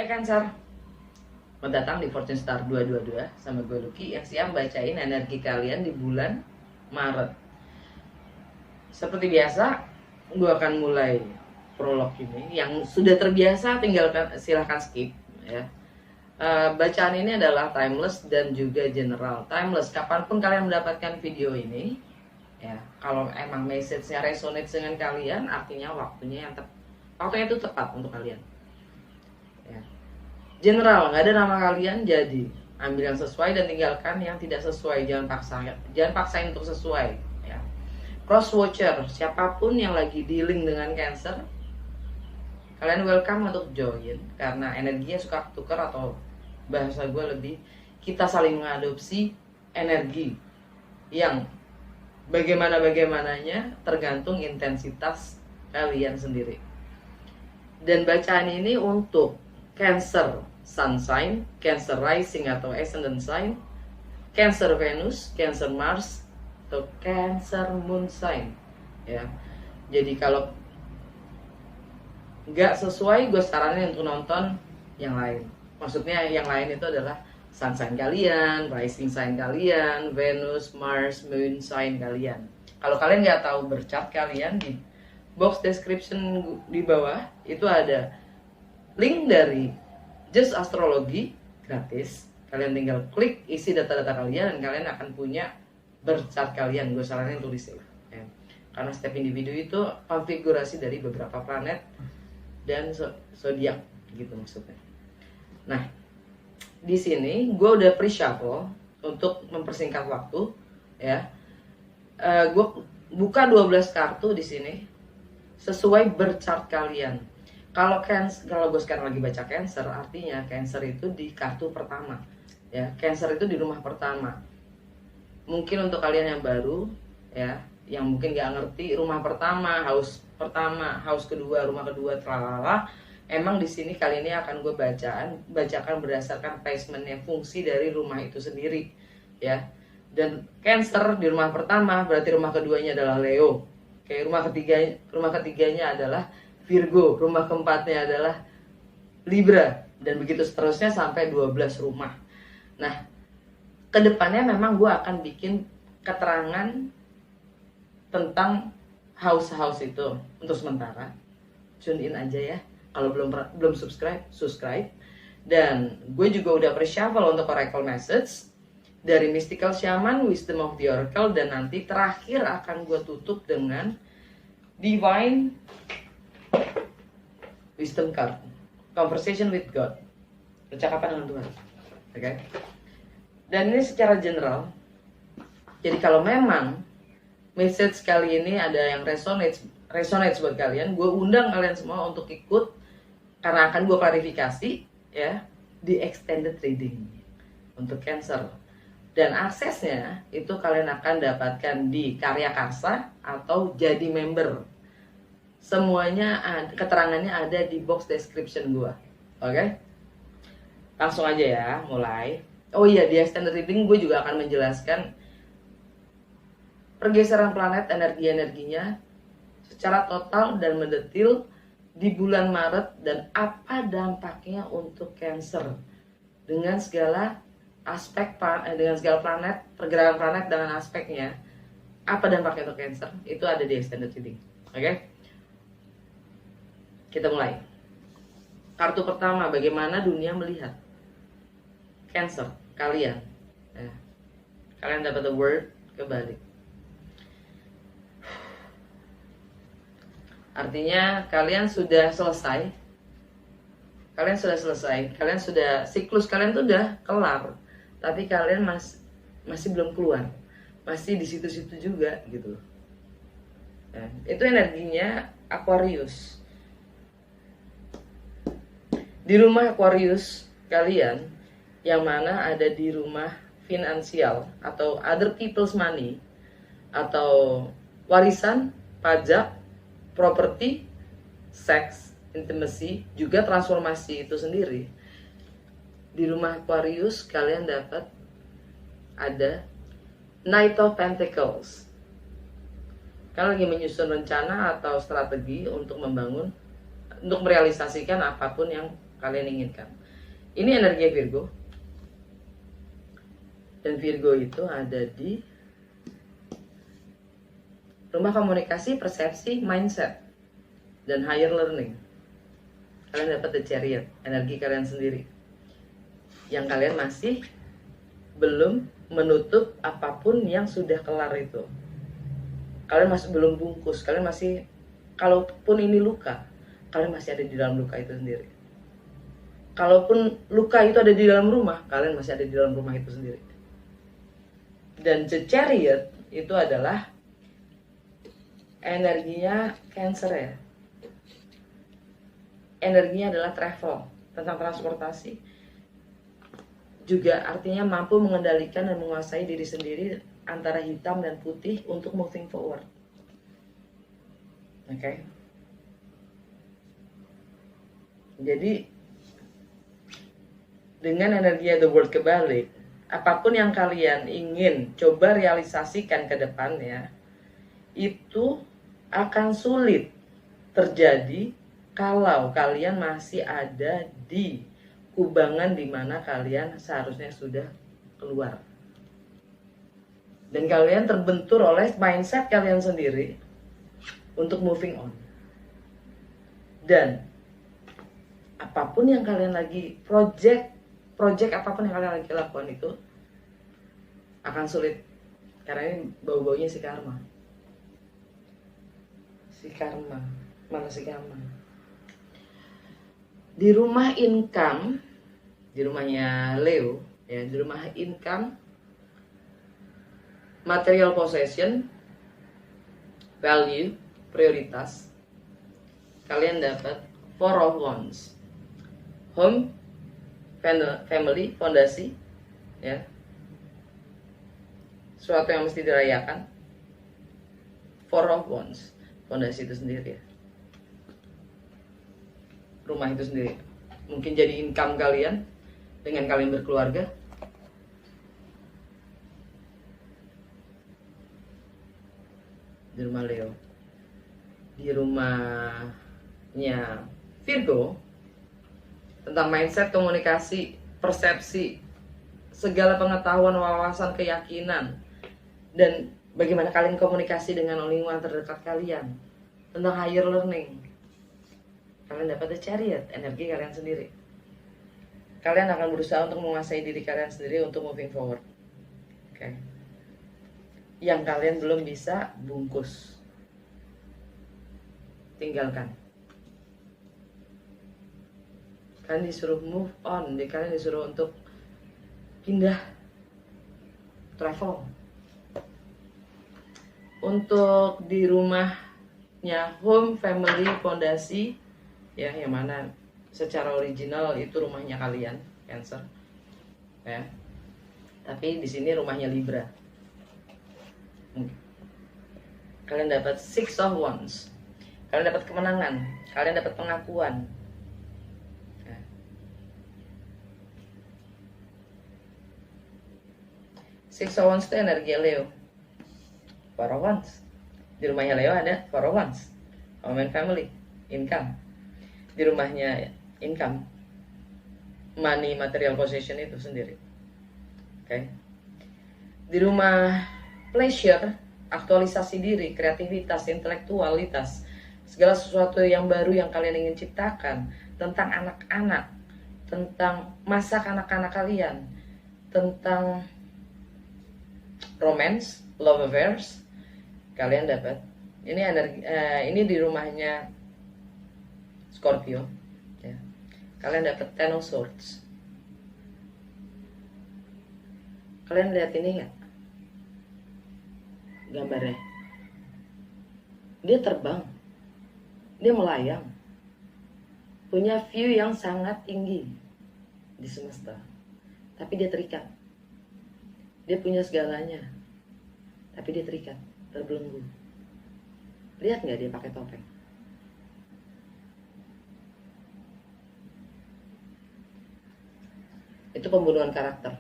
Hai Cancer, mau datang di Fortune Star 222 sama gue Lucky yang siap bacain energi kalian di bulan Maret. Seperti biasa, gue akan mulai prolog ini. Yang sudah terbiasa silahkan skip ya. Bacaan ini adalah timeless dan juga general. Timeless, kapanpun kalian mendapatkan video ini ya, kalau emang message-nya resonate dengan kalian, artinya waktunya itu tepat untuk kalian ya. General, nggak ada nama kalian, jadi ambil yang sesuai dan tinggalkan yang tidak sesuai. Jangan paksain untuk sesuai ya. Cross watcher, siapapun yang lagi dealing dengan Cancer, kalian welcome untuk join, karena energinya suka tukar, atau bahasa gue lebih, kita saling mengadopsi energi yang bagaimananya tergantung intensitas kalian sendiri. Dan bacaan ini untuk Cancer Sun sign, Cancer rising atau ascendant sign, Cancer Venus, Cancer Mars, atau Cancer moon sign ya. Jadi kalau nggak sesuai, gue saranin untuk nonton yang lain. Maksudnya yang lain itu adalah Sun sign kalian, rising sign kalian, Venus, Mars, Moon sign kalian. Kalau kalian nggak tahu berchart kalian, di box description di bawah itu ada link dari Just Astrologi gratis. Kalian tinggal klik, isi data-data kalian, dan kalian akan punya berchart kalian. Gue saranin untuk di save ya. Karena setiap individu itu konfigurasi dari beberapa planet dan zodiak gitu maksudnya. Nah, di sini gue udah pre-shuffle untuk mempersingkat waktu ya. Gue buka 12 kartu di sini sesuai berchart kalian. Kalau gue sekarang lagi baca Cancer, artinya Cancer itu di kartu pertama ya. Cancer itu di rumah pertama. Mungkin untuk kalian yang baru ya, yang mungkin gak ngerti rumah pertama, house kedua, rumah kedua, tralala. Emang di sini kali ini akan gue bacakan berdasarkan placementnya, fungsi dari rumah itu sendiri ya. Dan Cancer di rumah pertama berarti rumah keduanya adalah Leo. Kayak rumah ketiganya adalah Virgo, rumah keempatnya adalah Libra, dan begitu seterusnya sampai 12 rumah. Nah, kedepannya memang gue akan bikin keterangan tentang house itu untuk sementara. Tune in aja ya. Kalau belum subscribe. Dan gue juga udah pre-shuffle untuk oracle message dari Mystical Shaman, Wisdom of the Oracle, dan nanti terakhir akan gue tutup dengan Divine Wisdom card, Conversation with God, percakapan dengan Tuhan. Oke. Dan ini secara general. Jadi kalau memang message kali ini ada yang resonate buat kalian, gue undang kalian semua untuk ikut, karena akan gue klarifikasi ya di extended reading untuk Cancer. Dan aksesnya itu kalian akan dapatkan di Karya Karsa atau jadi member. Semuanya keterangannya ada di box description gua. Oke? Langsung aja ya, mulai. Oh iya, di extended reading gue juga akan menjelaskan pergeseran planet, energi-energinya secara total dan mendetil di bulan Maret, dan apa dampaknya untuk Cancer dengan segala aspek dengan segala planet, pergerakan planet dengan aspeknya. Apa dampaknya untuk Cancer? Itu ada di extended reading. Oke? Kita mulai. Kartu pertama, bagaimana dunia melihat Cancer kalian. Kalian dapat the word kebalik. Artinya kalian sudah selesai. Kalian sudah, siklus kalian tuh udah kelar. Tapi kalian masih belum keluar. Masih di situ-situ juga gitu. Itu energinya Aquarius. Di rumah Aquarius kalian, yang mana ada di rumah finansial atau other people's money, atau warisan, pajak, properti, seks, intimacy, juga transformasi itu sendiri. Di rumah Aquarius kalian dapat ada Knight of Pentacles. Kalian lagi menyusun rencana atau strategi untuk merealisasikan apapun yang kalian inginkan. Ini energi Virgo. Dan Virgo itu ada di rumah komunikasi, persepsi, mindset, dan higher learning. Kalian dapat The Chariot, energi kalian sendiri. Yang kalian masih belum menutup apapun yang sudah kelar itu. Kalian masih belum bungkus, kalian masih, kalaupun ini luka, kalian masih ada di dalam luka itu sendiri. Kalaupun luka itu ada di dalam rumah, kalian masih ada di dalam rumah itu sendiri. Dan The Chariot itu adalah energinya Cancer ya. Energinya adalah travel, tentang transportasi. Juga artinya mampu mengendalikan dan menguasai diri sendiri antara hitam dan putih untuk moving forward. Oke. Jadi dengan energi The World kebalik, apapun yang kalian ingin coba realisasikan ke depan ya, itu akan sulit terjadi kalau kalian masih ada di kubangan di mana kalian seharusnya sudah keluar. Dan kalian terbentur oleh mindset kalian sendiri untuk moving on. Dan apapun yang kalian lagi project apapun yang kalian lagi lakukan itu akan sulit, karena ini bau-baunya si karma. Mana si karma? Di rumah income, di rumahnya Leo ya, di rumah income, material possession, value, prioritas, kalian dapat Four of Wands, home, family, fondasi ya, sesuatu yang mesti dirayakan. Four of Wands, fondasi itu sendiri ya, rumah itu sendiri. Mungkin jadi income kalian dengan kalian berkeluarga. Di rumah Leo. Di rumahnya Virgo, tentang mindset, komunikasi, persepsi, segala pengetahuan, wawasan, keyakinan, dan bagaimana kalian komunikasi dengan lingkungan terdekat kalian, tentang higher learning. Kalian dapat The Chariot, energi kalian sendiri. Kalian akan berusaha untuk menguasai diri kalian sendiri untuk moving forward. Oke. Yang kalian belum bisa bungkus, tinggalkan. Kalian disuruh move on, kalian disuruh untuk pindah, travel. Untuk di rumahnya home, family, fondasi ya, yang mana secara original itu rumahnya kalian, Cancer ya, tapi di sini rumahnya Libra. Kalian dapat Six of Wands, kalian dapat kemenangan, kalian dapat pengakuan. Six of Wands itu energi Leo. Four of Wands, di rumahnya Leo ada Four of Wands, home and family, income. Di rumahnya income, money, material possession itu sendiri. Oke. Di rumah pleasure, aktualisasi diri, kreativitas, intelektualitas, segala sesuatu yang baru yang kalian ingin ciptakan, tentang anak-anak, tentang masa kanak-kanak kalian, tentang romance, love affairs, kalian dapat. Ini energi, ini di rumahnya Scorpio ya. Kalian dapat Ten of Swords. Kalian lihat ini nggak gambarnya? Dia terbang, dia melayang, punya view yang sangat tinggi di semesta, tapi dia terikat. Dia punya segalanya, tapi dia terikat, terbelenggu. Lihat nggak dia pakai topeng? Itu pembunuhan karakter.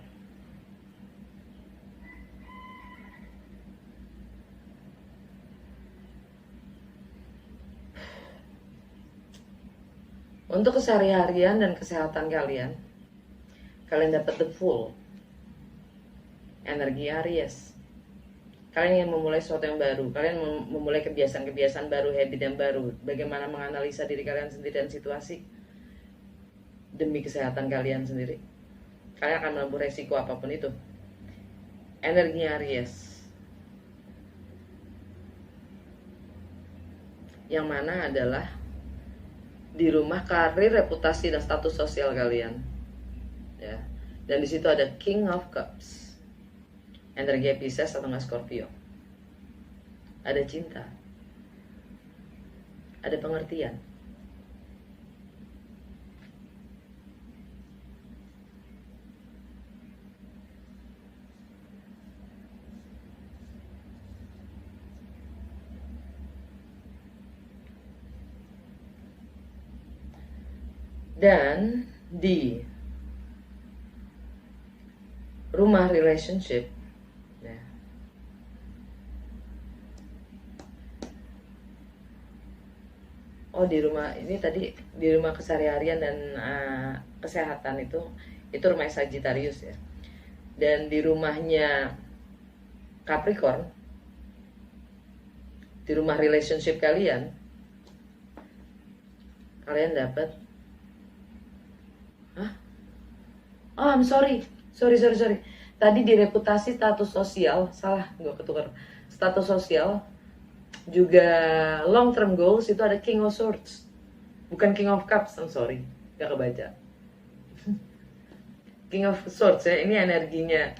Untuk keseharian dan kesehatan kalian, kalian dapat the full energi Aries. Kalian ingin memulai sesuatu yang baru, kalian memulai kebiasaan-kebiasaan baru, habit yang baru, bagaimana menganalisa diri kalian sendiri dan situasi demi kesehatan kalian sendiri. Kalian akan menempuh resiko apapun itu. Energinya Aries, yang mana adalah di rumah karir, reputasi, dan status sosial kalian, ya. Dan di situ ada King of Cups, energi Pisces atau nggak Scorpio. Ada cinta, ada pengertian. Dan di rumah relationship, ya, di rumah ini tadi, di rumah keseharian dan kesehatan itu rumah Sagittarius ya. Dan di rumahnya Capricorn, di rumah relationship kalian dapat oh I'm sorry. Tadi di reputasi, status sosial, salah, gue ketukar. Status sosial juga long term goals itu ada King of Swords, bukan King of Cups. I'm sorry, gak kebaca. King of Swords ya, ini energinya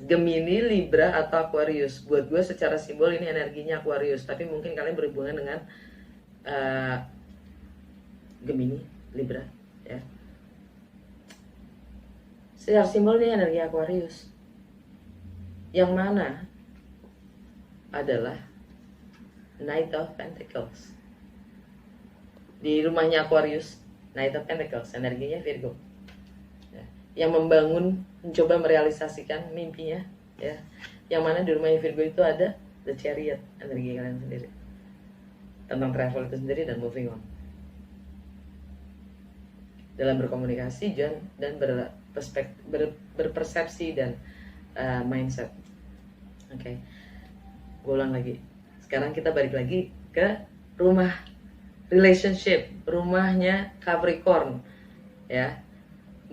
Gemini, Libra atau Aquarius. Buat gue secara simbol ini energinya Aquarius, tapi mungkin kalian berhubungan dengan Gemini, Libra ya. Secara simbol ini energi Aquarius, yang mana adalah Knight of Pentacles. Di rumahnya Aquarius, Knight of Pentacles, energinya Virgo ya. Yang membangun, mencoba merealisasikan mimpinya ya. Yang mana di rumahnya Virgo itu ada The Chariot, energi kalian sendiri, tentang travel itu sendiri dan moving on dalam berkomunikasi dan berpersepsi dan mindset. Oke. Gue ulang lagi. Sekarang kita balik lagi ke rumah relationship, rumahnya Capricorn ya.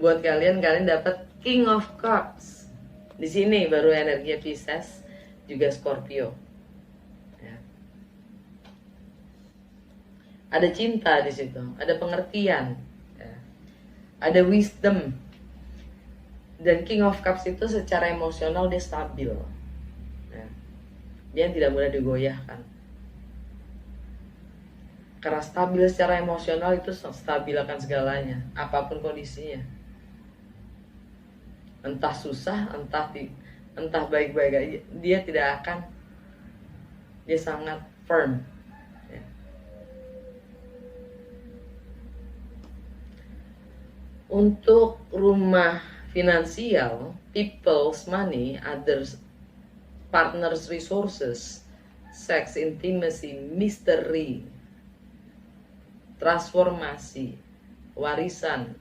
Buat kalian dapat King of Cups. Di sini baru energi Pisces juga Scorpio ya. Ada cinta di situ, ada pengertian, ada wisdom. Dan King of Cups itu secara emosional dia stabil ya. Dia tidak mudah digoyahkan. Karena stabil secara emosional itu stabil akan segalanya, apapun kondisinya. Entah susah, entah baik-baik aja, dia sangat firm ya. Untuk rumah finansial, people's money, others, partners resources, sex, intimacy, mystery, transformasi, warisan,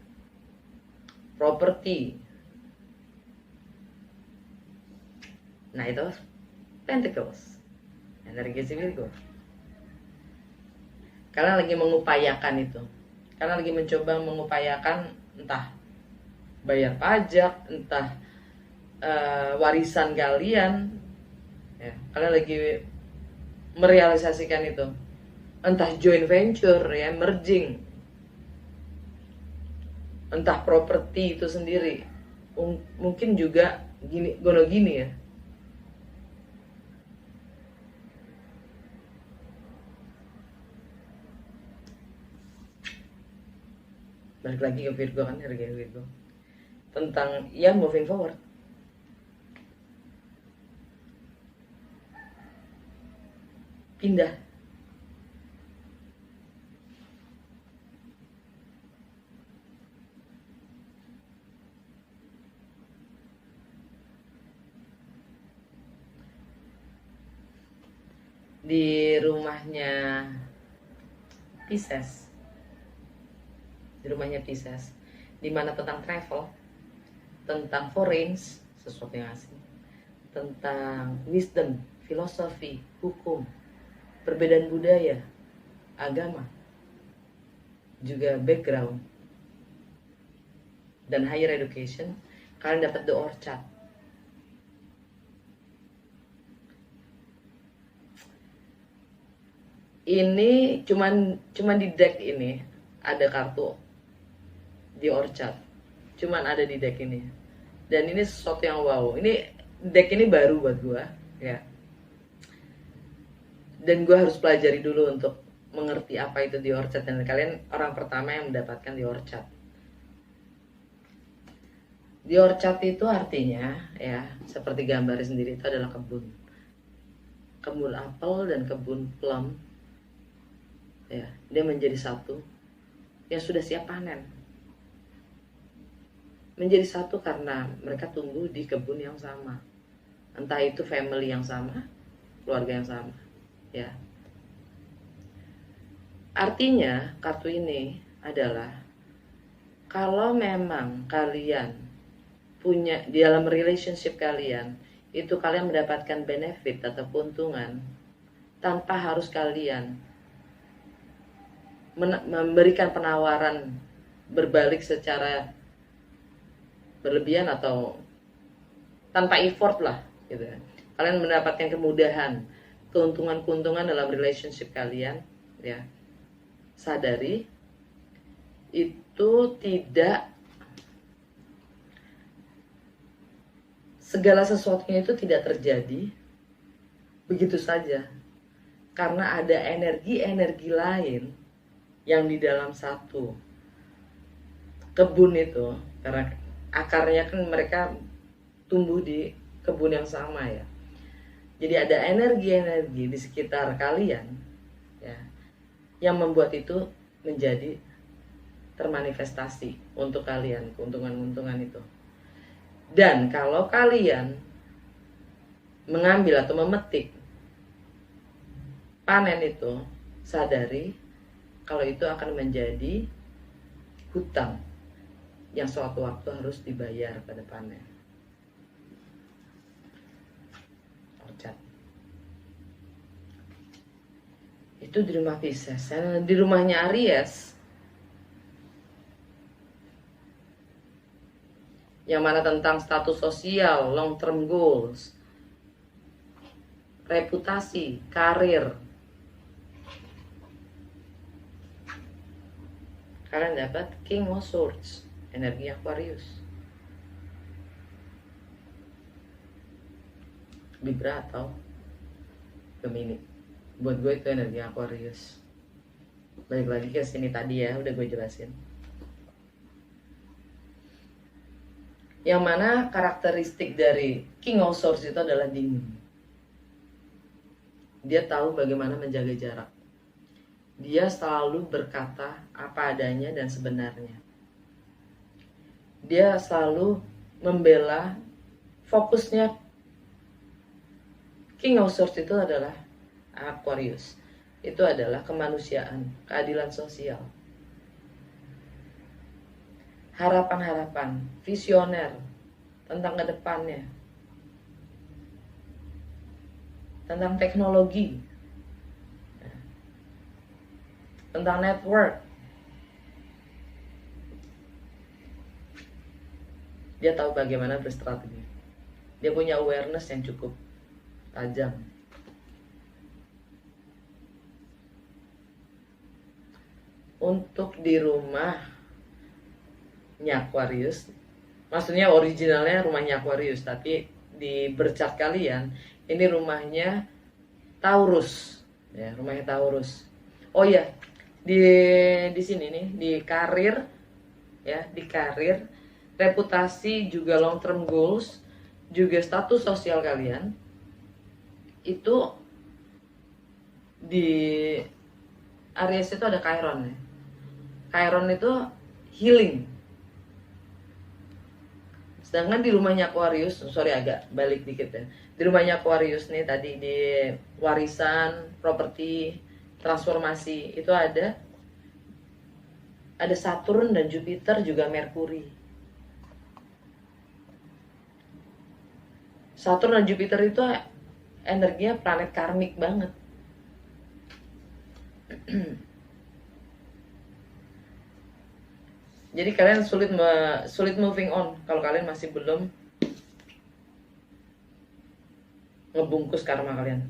properti. Nah itu Pentacles, energi si Virgo. Kalian lagi mengupayakan itu, kalian lagi mencoba mengupayakan entah bayar pajak, entah warisan kalian ya. Kalian lagi merealisasikan itu, entah joint venture ya, merging, entah properti itu sendiri, mungkin juga gini ya. Balik lagi ke Virgo kan, harga Virgo tentang ya moving forward. Pindah. Di rumahnya Pisces, di rumahnya Pisces, dimana tentang travel, tentang foreign, sesuatu yang asing, tentang wisdom, filosofi, hukum, perbedaan budaya, agama, juga background, dan higher education. Kalian dapat the orchard. Ini cuman di deck ini ada kartu di orchard, cuman ada di deck ini, dan ini sesuatu yang wow. Ini deck ini baru buat gue ya, dan gue harus pelajari dulu untuk mengerti apa itu di orchard, dan kalian orang pertama yang mendapatkan di orchard. Di orchard itu artinya ya, seperti gambarnya sendiri, itu adalah kebun apel dan kebun plum ya. Dia menjadi satu yang sudah siap panen, menjadi satu karena mereka tumbuh di kebun yang sama, entah itu family yang sama, keluarga yang sama ya. Artinya kartu ini adalah kalau memang kalian punya di dalam relationship kalian itu, kalian mendapatkan benefit atau keuntungan tanpa harus kalian memberikan penawaran berbalik secara berlebihan atau tanpa effort lah gitu. Kalian mendapatkan kemudahan, keuntungan dalam relationship kalian ya. Sadari itu tidak segala sesuatunya itu tidak terjadi begitu saja, karena ada energi-energi lain yang di dalam satu kebun itu, karena akarnya kan mereka tumbuh di kebun yang sama ya. Jadi ada energi-energi di sekitar kalian ya, yang membuat itu menjadi termanifestasi untuk kalian, keuntungan-keuntungan itu. Dan kalau kalian mengambil atau memetik panen itu, sadari kalau itu akan menjadi hutang yang suatu waktu harus dibayar pada panen. Orchard. Itu di rumah Pisces. Di rumahnya Aries, yang mana tentang status sosial, long term goals, reputasi, karir. Kalian dapat King of Swords, energi Aquarius, Libra atau Gemini. Buat gue itu energi Aquarius. Balik lagi ke sini tadi ya, udah gue jelasin. Yang mana karakteristik dari King of Swords itu adalah dingin. Dia tahu bagaimana menjaga jarak. Dia selalu berkata apa adanya dan sebenarnya. Dia selalu membela, fokusnya King of Swords itu adalah Aquarius. Itu adalah kemanusiaan, keadilan sosial, harapan-harapan, visioner tentang kedepannya, tentang teknologi, tentang network. Dia tahu bagaimana berstrategi. Dia punya awareness yang cukup tajam. Untuk di rumahnya Aquarius, maksudnya originalnya rumahnya Aquarius, tapi di bercat kalian ini rumahnya Taurus ya, rumahnya Taurus. Oh ya, di sini nih, di karir ya, di karir, reputasi, juga long term goals, juga status sosial kalian itu di Aries itu ada Chiron ya. Chiron itu healing. Sedangkan di rumahnya Aquarius, sorry agak balik dikit ya. Di rumahnya Aquarius nih tadi, di warisan, properti, transformasi, itu ada ada Saturn dan Jupiter juga Merkuri. Saturn dan Jupiter itu energinya planet karmik banget. Jadi kalian sulit moving on kalau kalian masih belum ngebungkus karma kalian.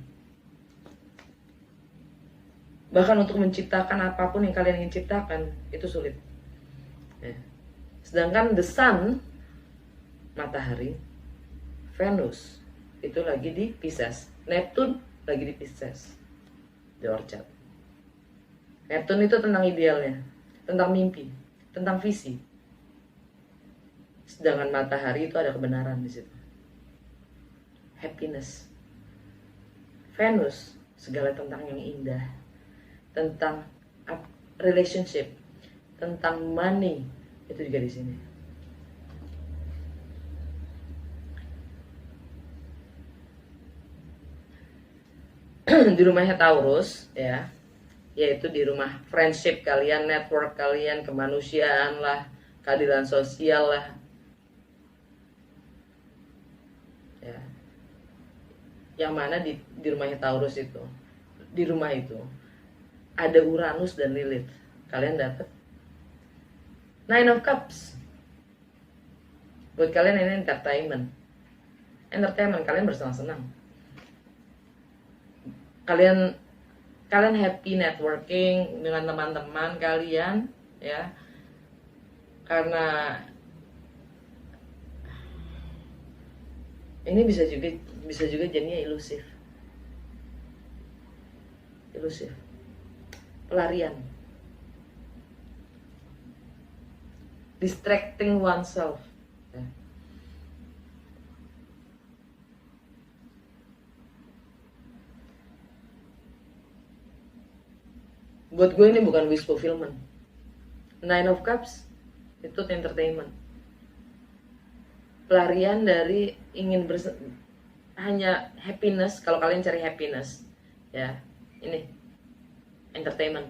Bahkan untuk menciptakan apapun yang kalian ingin ciptakan itu sulit. Ya. Sedangkan the sun, matahari, Venus itu lagi di Pisces, Neptune lagi di Pisces, di Orchard. Neptune itu tentang idealnya, tentang mimpi, tentang visi. Sedangkan matahari itu ada kebenaran di situ. Happiness. Venus segala tentang yang indah, tentang relationship, tentang money, itu juga di sini. Di rumahnya Taurus, ya, yaitu di rumah friendship kalian, network kalian, kemanusiaan lah, keadilan sosial lah, ya. Yang mana di rumahnya Taurus itu, di rumah itu ada Uranus dan Lilith. Kalian dapat Nine of Cups. Buat kalian ini entertainment, kalian bersenang-senang. Kalian happy networking dengan teman-teman kalian, ya, karena ini bisa juga jadinya ilusif, pelarian, distracting oneself, ya. Buat gue ini bukan wish fulfillment. Nine of Cups itu entertainment, pelarian dari ingin hanya happiness. Kalau kalian cari happiness, ya, ini entertainment.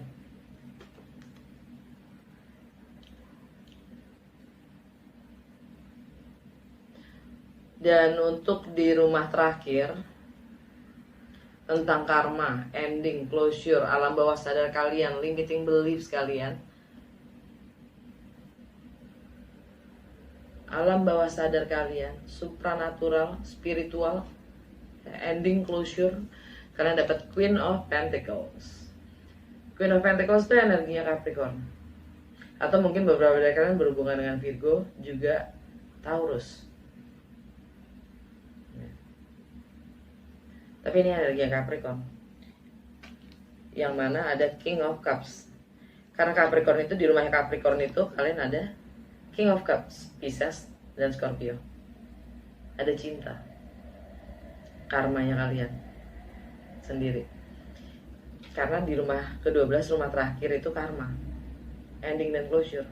Dan untuk di rumah terakhir, tentang karma, ending, closure, alam bawah sadar kalian, limiting beliefs kalian, alam bawah sadar kalian, supranatural, spiritual, ending, closure, kalian dapat Queen of Pentacles. Queen of Pentacles itu energinya Capricorn. Atau mungkin beberapa dari kalian berhubungan dengan Virgo, juga Taurus. Tapi ini energi Capricorn, yang mana ada King of Cups. Karena Capricorn itu, di rumahnya Capricorn itu kalian ada King of Cups, Pisces dan Scorpio. Ada cinta, karmanya kalian sendiri. Karena di rumah ke-12, rumah terakhir itu karma, ending dan closure,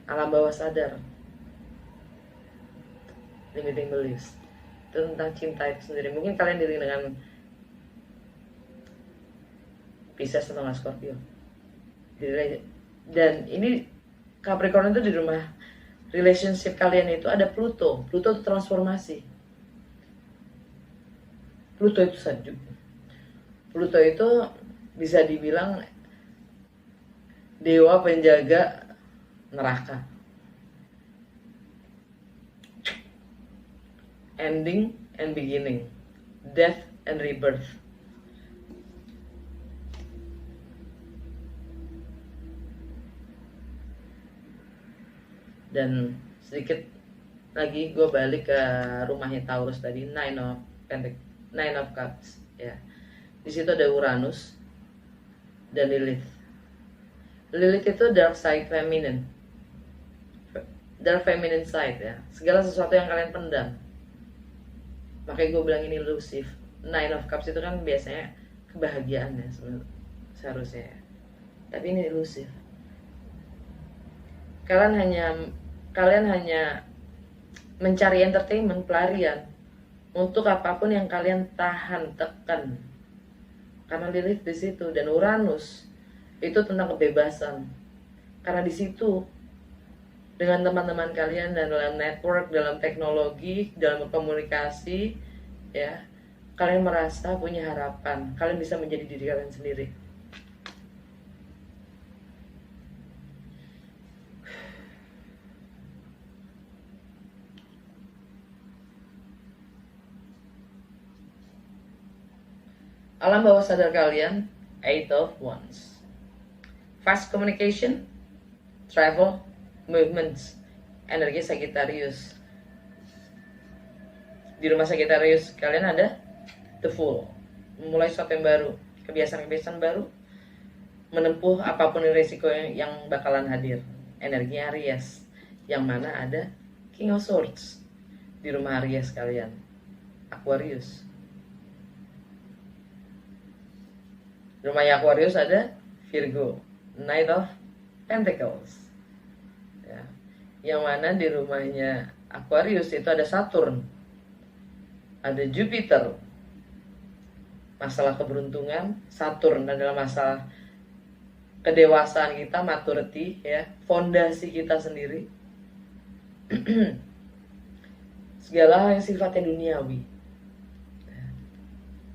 alam bawah sadar, limiting beliefs, tentang cinta itu sendiri. Mungkin kalian diri dengan Pisces atau Scorpio. Dan ini Capricorn itu di rumah relationship kalian itu ada Pluto. Pluto itu transformasi. Pluto itu sejuk. Pluto itu bisa dibilang dewa penjaga neraka. Ending and beginning, death and rebirth. Dan sedikit lagi gue balik ke rumahnya Taurus tadi, Nine of Cups, ya. Di situ ada Uranus dan Lilith. Lilith itu dark side feminine, dark feminine side, ya. Segala sesuatu yang kalian pendam. Makanya gue bilang ini elusif. Nine of Cups itu kan biasanya kebahagiaan, ya, seharusnya, ya. Tapi ini elusif. Kalian hanya mencari entertainment, pelarian untuk apapun yang kalian tahan, tekan. Karena Lilith di situ dan Uranus itu tentang kebebasan. Karena di situ dengan teman-teman kalian dan dalam network, dalam teknologi, dalam komunikasi, ya, kalian merasa punya harapan, kalian bisa menjadi diri kalian sendiri. Alam bawah sadar kalian, 8 of Wands. Fast communication, travel, movements, energi Sagittarius. Di rumah Sagittarius kalian ada The Fool, memulai sesuatu yang baru, kebiasaan-kebiasaan baru, menempuh apapun risiko yang bakalan hadir. Energinya Aries, yang mana ada King of Swords di rumah Aries kalian, Aquarius. Di rumahnya Aquarius ada Virgo, Knight of Pentacles, ya. Yang mana di rumahnya Aquarius itu ada Saturn, ada Jupiter, masalah keberuntungan. Saturn adalah masalah kedewasaan kita, maturity, ya, fondasi kita sendiri. Segala yang sifatnya duniawi,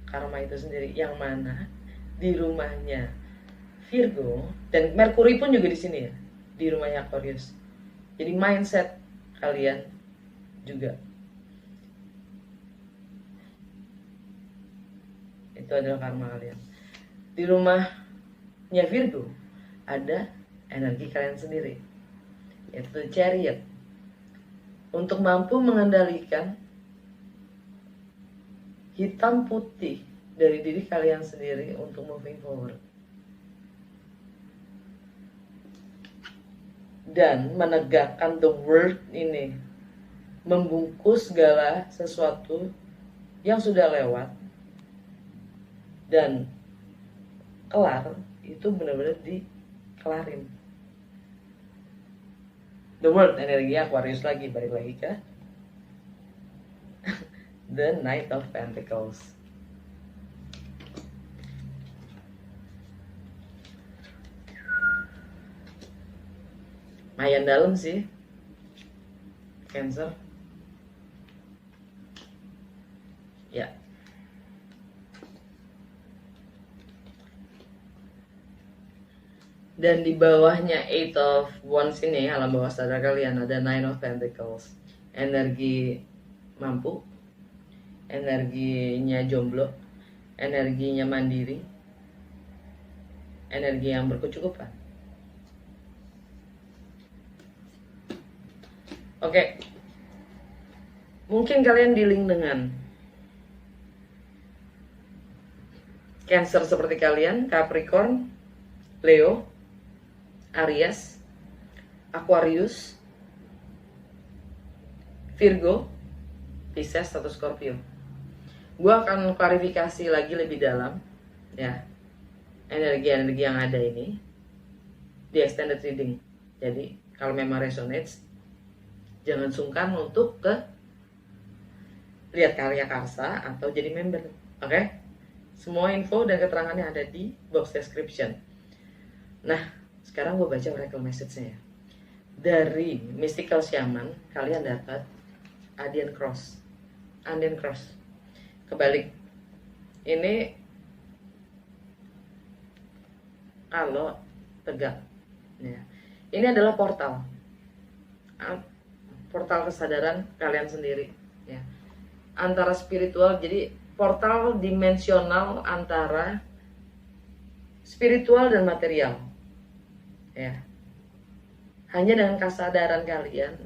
karma itu sendiri, yang mana di rumahnya Virgo dan Merkuri pun juga di sini ya, di rumahnya Aquarius. Jadi mindset kalian juga itu adalah karma kalian. Di rumahnya Virgo ada energi kalian sendiri, yaitu Chariot, untuk mampu mengendalikan hitam putih dari diri kalian sendiri untuk moving forward dan menegakkan the world ini, membungkus segala sesuatu yang sudah lewat dan kelar, itu benar-benar dikelarin. The world energi Aquarius lagi, balik lagi ke the Knight of Pentacles. Lumayan dalam sih Cancer, ya. Dan di bawahnya 8 of Wands ini, alam bawah sadar kalian ada 9 of Pentacles, energi mampu, energinya jomblo, energinya mandiri, energi yang berkecukupan. Oke, mungkin kalian dealing dengan Cancer seperti kalian, Capricorn, Leo, Aries, Aquarius, Virgo, Pisces, atau Scorpio. Gue akan klarifikasi lagi lebih dalam, ya, energi-energi yang ada ini di extended reading. Jadi kalau memang resonates, jangan sungkan untuk lihat karya Karsa atau jadi member. Oke? Semua info dan keterangannya ada di box description. Nah, sekarang gue baca oracle message-nya ya. Dari Mystical Shaman, kalian dapat Indian Cross. Indian Cross. Kebalik. Ini kalau tegak. Ya. Ini adalah portal. Portal kesadaran kalian sendiri, ya, antara spiritual. Jadi portal dimensional antara spiritual dan material, ya. Hanya dengan kesadaran kalian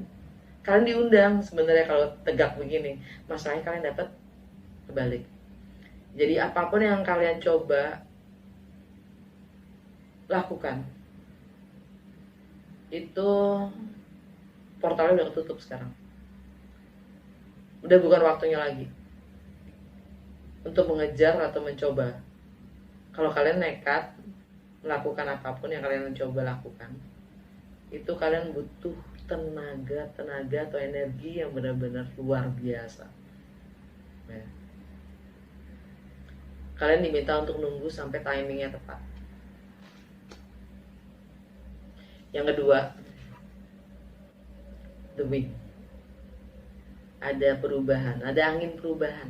diundang sebenarnya. Kalau tegak begini, masalahnya kalian dapat kebalik. Jadi apapun yang kalian coba lakukan, itu portalnya udah ketutup sekarang. Udah bukan waktunya lagi untuk mengejar atau mencoba. Kalau kalian nekat melakukan apapun yang kalian mencoba lakukan, itu kalian butuh tenaga atau energi yang benar-benar luar biasa. Ya. Kalian diminta untuk nunggu sampai timingnya tepat. Yang kedua, the wind. Ada perubahan, ada angin perubahan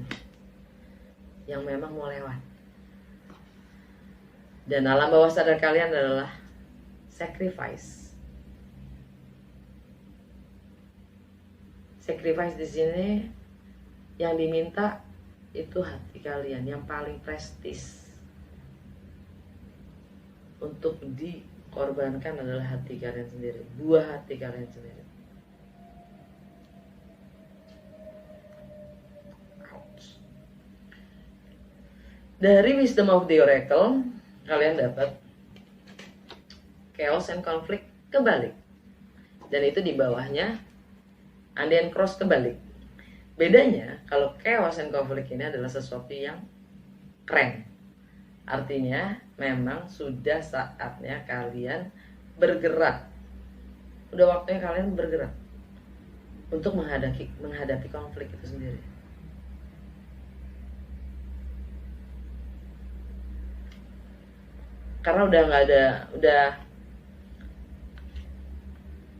yang memang mau lewat. Dan alam bawah sadar kalian adalah sacrifice. Sacrifice di sini yang diminta itu hati kalian yang paling prestis. Untuk dikorbankan adalah hati kalian sendiri, buah hati kalian sendiri. Dari wisdom of the oracle, kalian dapat chaos and conflict kebalik. Dan itu di bawahnya undead cross kebalik. Bedanya, kalau chaos and conflict ini adalah sesuatu yang keren. Artinya, memang sudah saatnya kalian bergerak. Udah waktunya kalian bergerak untuk menghadapi konflik itu sendiri. Karena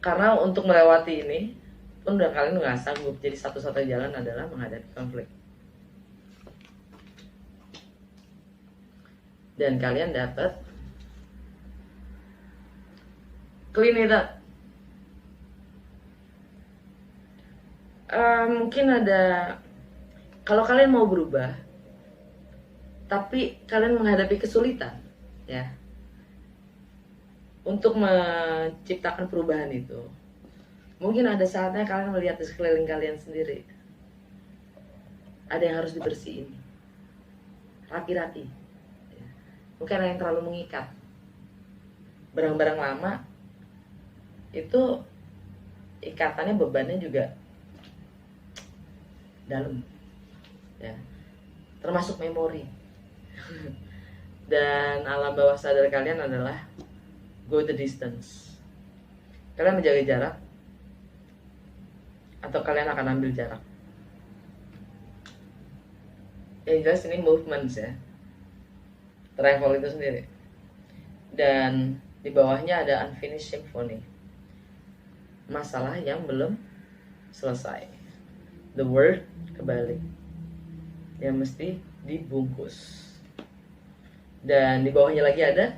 karena untuk melewati ini pun kalian nggak sanggup. Jadi satu-satunya jalan adalah menghadapi konflik. Dan kalian dapat clean it up. Mungkin ada, kalau kalian mau berubah tapi kalian menghadapi kesulitan ya untuk menciptakan perubahan itu, mungkin ada saatnya kalian melihat di sekeliling kalian sendiri ada yang harus dibersihin rapi-rapi ya. Mungkin ada yang terlalu mengikat, barang-barang lama itu ikatannya, bebannya juga dalam ya, termasuk memori. Dan alam bawah sadar kalian adalah go the distance. Kalian menjaga jarak atau kalian akan ambil jarak. Yang jelas ini movements ya, travel itu sendiri. Dan di bawahnya ada unfinished symphony, masalah yang belum selesai. The word kebalik yang mesti dibungkus. Dan di bawahnya lagi ada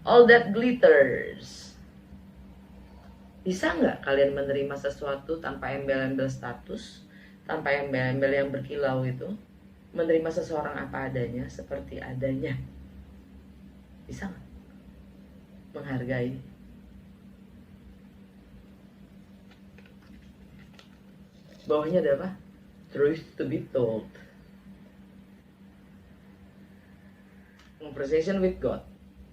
all that glitters. Bisa nggak kalian menerima sesuatu tanpa embel-embel status, tanpa embel-embel yang berkilau itu? Menerima seseorang apa adanya, seperti adanya. Bisa nggak? Menghargai. Bawahnya ada apa? Truth to be told. Conversation with God,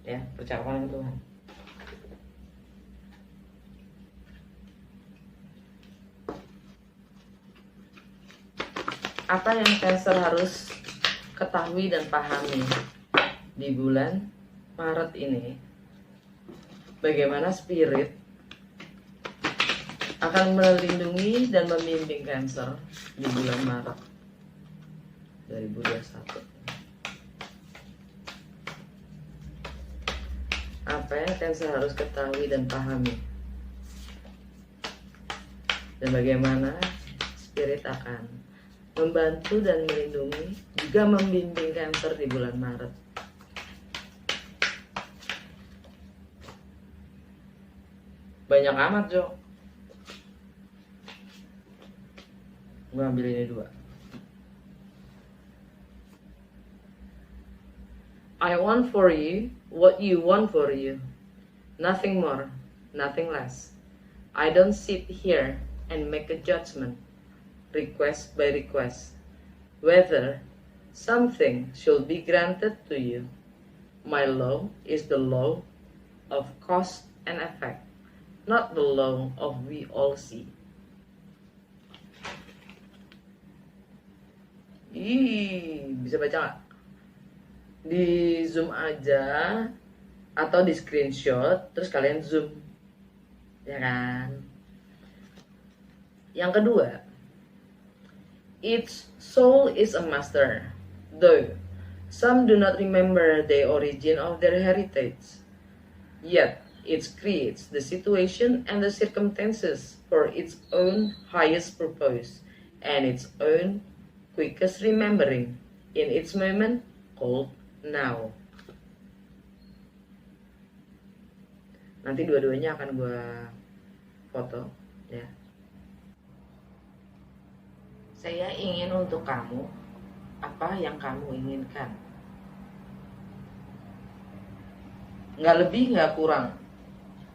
ya, percakapan dengan Tuhan. Apa yang Cancer harus ketahui dan pahami di bulan Maret ini? Bagaimana spirit akan melindungi dan membimbing Cancer di bulan Maret 2021. Apa yang Cancer harus ketahui dan pahami, dan bagaimana spirit akan membantu dan melindungi juga membimbing Cancer di bulan Maret. Banyak amat, Jo. Gue ambil ini 2. I want for you what you want for you. Nothing more, nothing less. I don't sit here and make a judgment, request by request, whether something should be granted to you. My law is the law of cause and effect, not the law of we all see. Bisa baca nggak? Di zoom aja atau di screenshot terus kalian zoom, ya kan? Yang kedua, each soul is a master, though some do not remember the origin of their heritage, yet it creates the situation and the circumstances for its own highest purpose and its own quickest remembering in its moment called now. Nanti dua-duanya akan gue foto ya. Saya ingin untuk kamu apa yang kamu inginkan. Nggak lebih, nggak kurang.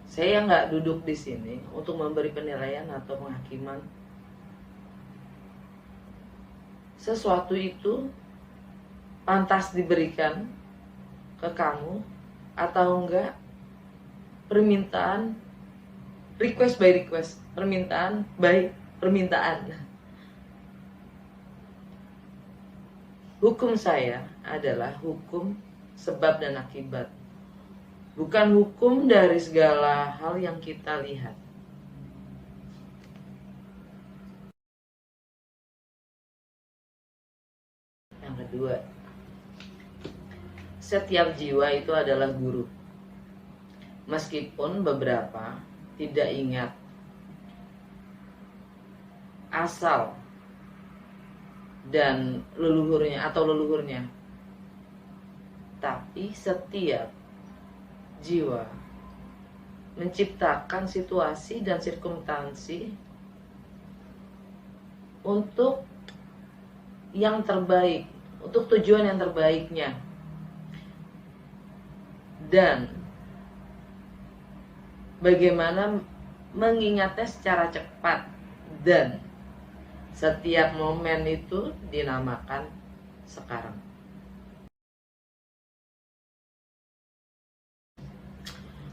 Saya nggak duduk di sini untuk memberi penilaian atau penghakiman. Sesuatu itu pantas diberikan ke kamu atau enggak, permintaan, request by request, permintaan by permintaan. Hukum saya adalah hukum sebab dan akibat, bukan hukum dari segala hal yang kita lihat. Yang kedua, setiap jiwa itu adalah guru. Meskipun beberapa tidak ingat asal dan leluhurnya, tapi setiap jiwa menciptakan situasi dan sirkumstansi untuk yang terbaik, untuk tujuan yang terbaiknya. Dan bagaimana mengingatnya secara cepat, dan setiap momen itu dinamakan sekarang.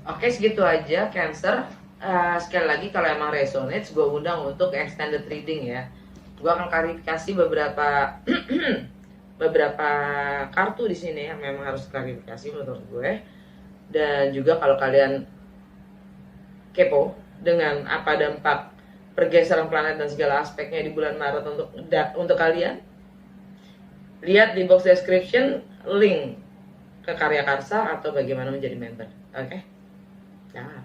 Oke, segitu aja Cancer. Sekali lagi kalau emang resonates, gue undang untuk extended reading ya. Gue akan klarifikasi beberapa beberapa kartu di sini yang memang harus klarifikasi menurut gue. Dan juga kalau kalian kepo dengan apa dampak pergeseran planet dan segala aspeknya di bulan Maret untuk kalian, lihat di box description link ke Karya Karsa atau bagaimana menjadi member. Oke? Nah.